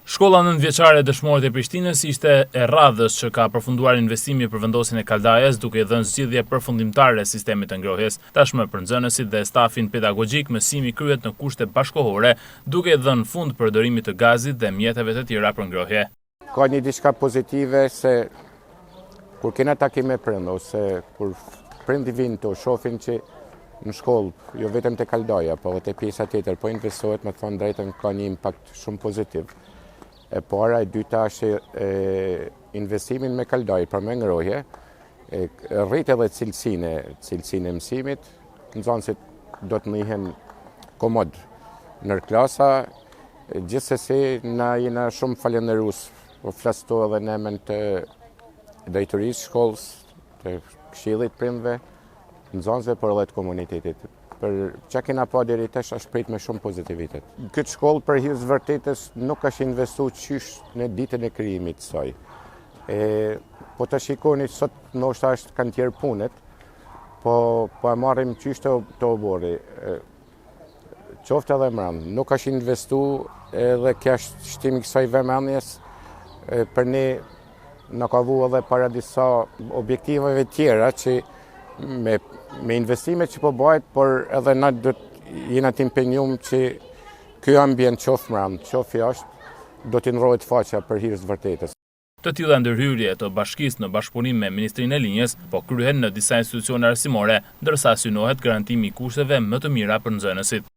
Shkolla nëntëvjeçare e Dëshmorët e Prishtinës ishte e radhës që ka përfunduar investimi për vendosjen e kaldajës, duke i dhënë zgjidhje përfundimtare sistemit të ngrohjes. Tashmë për nxënësit dhe stafin pedagogjik mësimi kryhet në kushte bashkëkohore, duke i dhënë fund përdorimit të gazit dhe mjeteve të tjera për ngrohje. Ka një diçka pozitive se kur kena takime prind ose kur prindi vinë të shohin që në shkollë, jo vetëm të kaldaja, po edhe te pjesa tjetër, po investohet, me të thënë drejtën, ka një impakt shumë pozitiv. E para, e dyta është investimin me kaldaj për me ngrohje, rrit edhe cilësinë e mësimit, nxënësit do të njihen komod në klasa, gjithsesi na jena shumë falenderues, po flas këtu edhe në emën të drejtorisë shkollës, të këshillit prindve, nxënësve por edhe të komunitetit. Për që kena pa deri tash është prit me shumë pozitivitet. Këtë shkollë për hir të vërtetës nuk është investuar qysh në ditën e krijimit të saj. Po të shikoni sot ndoshta kanë tjerë punët, po e marrim qysh të obori. Qoftë edhe mbrëm, nuk është investuar edhe kjo është shtimi i kësaj vëmendjes për ne na ka vu edhe para disa objektiveve tjera që me investimet që po bëhet, por edhe na do jena të impenjum që ky ambient qoftë mbrëm, qoftë jashtë, do të ndrohet faqa për hir të vërtetës. Të tilla ndërhyrje të bashkisë në bashkëpunim me Ministrinë e Linjës po kryhen në disa institucione arsimore, ndërsa synohet garantimi i kushteve më të mira për nxënësit.